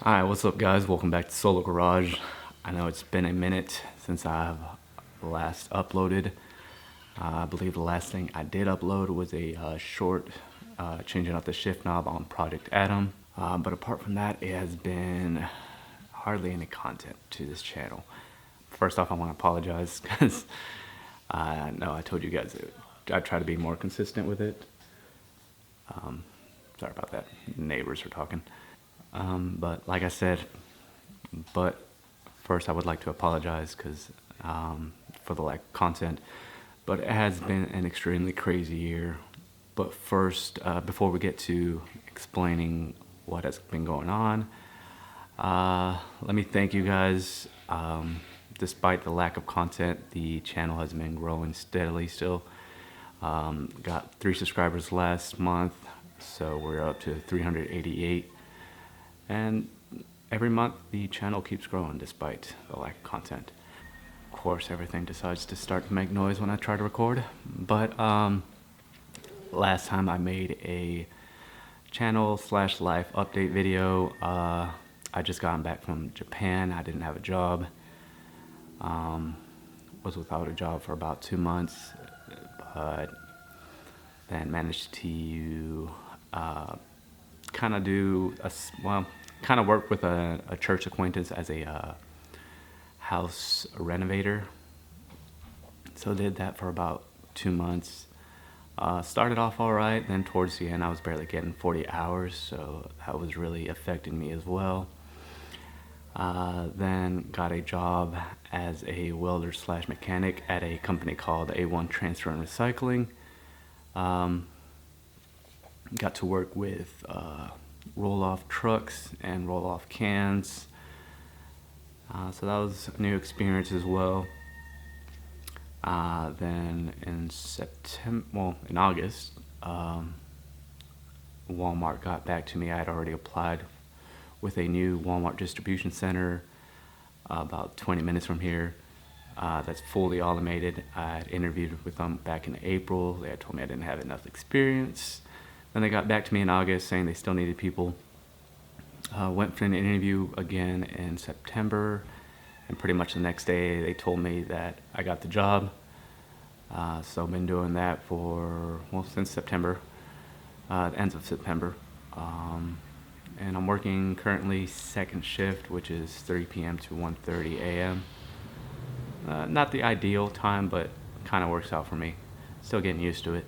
Alright, what's up guys? Welcome back to Solo Garage. I know it's been a minute since I've last uploaded. I believe the last thing I did upload was a short changing out the shift knob on Project Adam. But apart from that, it has been hardly any content to this channel. First off, I want to apologize because I know I told you guys I try to be more consistent with it. Sorry about that. Neighbors are talking. But like I said, first I would like to apologize because for the lack of content. But it has been an extremely crazy year. But first, before we get to explaining what has been going on, let me thank you guys. Despite the lack of content, the channel has been growing steadily still. Got 3 subscribers last month, so we're up to 388. And every month the channel keeps growing despite the lack of content. Of course, everything decides to start to make noise when I try to record. But last time I made a channel/life update video. I just gotten back from Japan. I didn't have a job. Was without a job for about 2 months, but then managed to kind of work with a church acquaintance as a house renovator. So did that for about 2 months. Started off all right, then towards the end I was barely getting 40 hours, so that was really affecting me as well. Then got a job as a welder/mechanic at a company called A1 Transfer and Recycling. Got to work with roll-off trucks and roll-off cans. So that was a new experience as well. Then in August, Walmart got back to me. I had already applied with a new Walmart distribution center about 20 minutes from here. That's fully automated. I had interviewed with them back in April. They had told me I didn't have enough experience. Then they got back to me in August saying they still needed people. Went for an interview again in September, and pretty much the next day they told me that I got the job. So I've been doing that for, since September, the end of September. And I'm working currently second shift, which is 3 p.m. to 1:30 a.m. Not the ideal time, but kind of works out for me. Still getting used to it.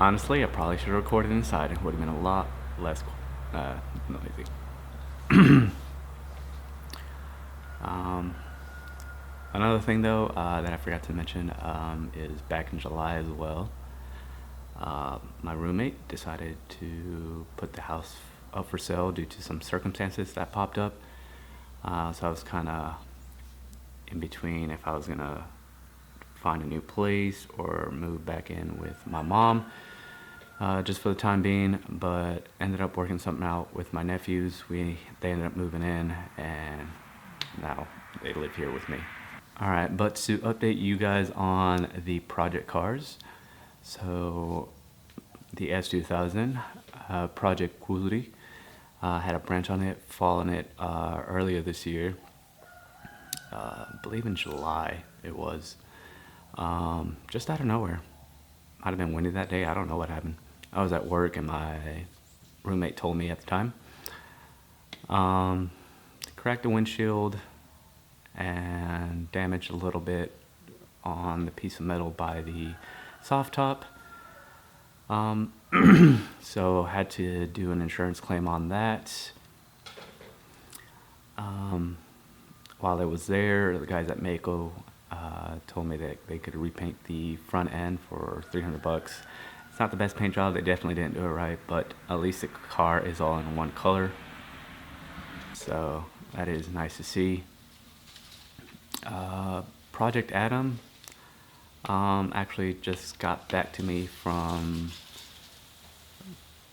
Honestly, I probably should have recorded inside. It would have been a lot less noisy. Another thing though that I forgot to mention is back in July as well. My roommate decided to put the house up for sale due to some circumstances that popped up. So I was kind of in between if I was gonna find a new place or move back in with my mom, just for the time being. But ended up working something out with my nephews. They ended up moving in, and now they live here with me. Alright, but to update you guys on the project cars, so the S2000 Project Kuzuri had a branch on it, fall on it earlier this year. I believe in July it was. Just out of nowhere. Might have been windy that day. I don't know what happened. I was at work and my roommate told me at the time. Cracked the windshield and damaged a little bit on the piece of metal by the soft top. So had to do an insurance claim on that. While I was there, the guys at Mako told me that they could repaint the front end for $300. It's not the best paint job. They definitely didn't do it right, but at least the car is all in one color. So that is nice to see. Project Adam actually just got back to me from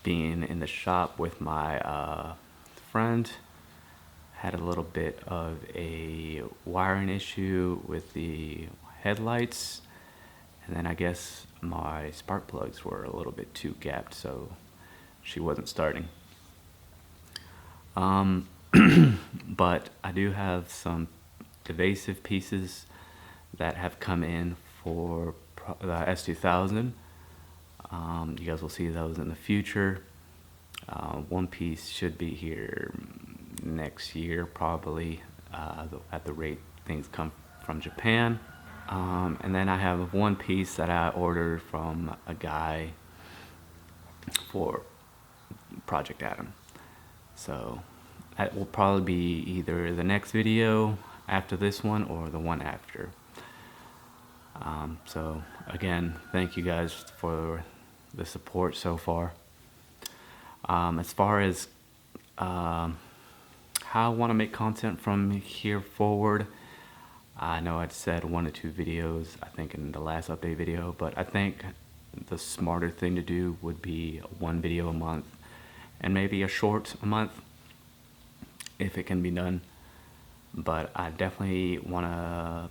being in the shop with my friend. Had a little bit of a wiring issue with the headlights, and then I guess my spark plugs were a little bit too gapped, so she wasn't starting. But I do have some evasive pieces that have come in for the S2000. You guys will see those in the future. One piece should be here next year, probably, at the rate things come from Japan. And then I have one piece that I ordered from a guy for Project Adam. So that will probably be either the next video after this one or the one after. So again, thank you guys for the support so far. As far as how I want to make content from here forward, I know I'd said 1 to 2 videos, I think, in the last update video, but I think the smarter thing to do would be 1 video a month and maybe a short a month if it can be done. But I definitely want to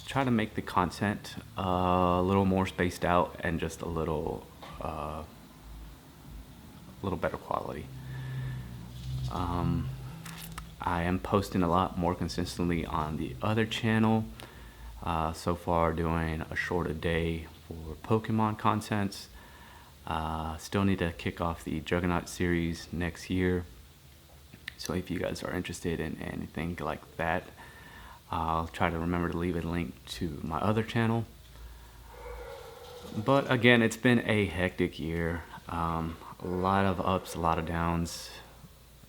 try to make the content a little more spaced out and just a little better quality. I am posting a lot more consistently on the other channel. So far doing a short a day for Pokemon content. Still need to kick off the Juggernaut series next year. So if you guys are interested in anything like that, I'll try to remember to leave a link to my other channel. But again, it's been a hectic year. A lot of ups, a lot of downs.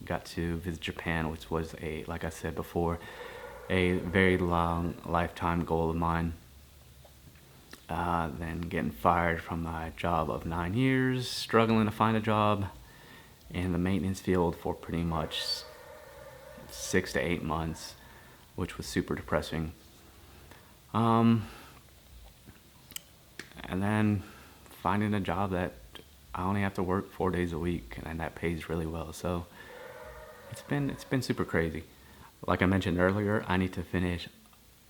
Got to visit Japan, which was, like I said before, a very long lifetime goal of mine. Then getting fired from my job of 9 years, struggling to find a job in the maintenance field for pretty much 6 to 8 months, which was super depressing. And then finding a job that I only have to work 4 days a week, and that pays really well. So it's been super crazy. Like I mentioned earlier, I need to finish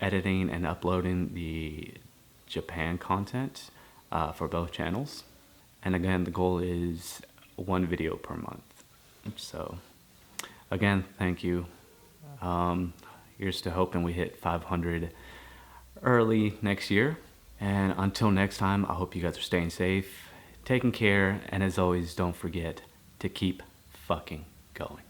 editing and uploading the Japan content for both channels. And again, the goal is 1 video per month. So again, thank you. Here's to hoping we hit 500 early next year. And until next time, I hope you guys are staying safe, taking care, and as always, don't forget to keep fucking going.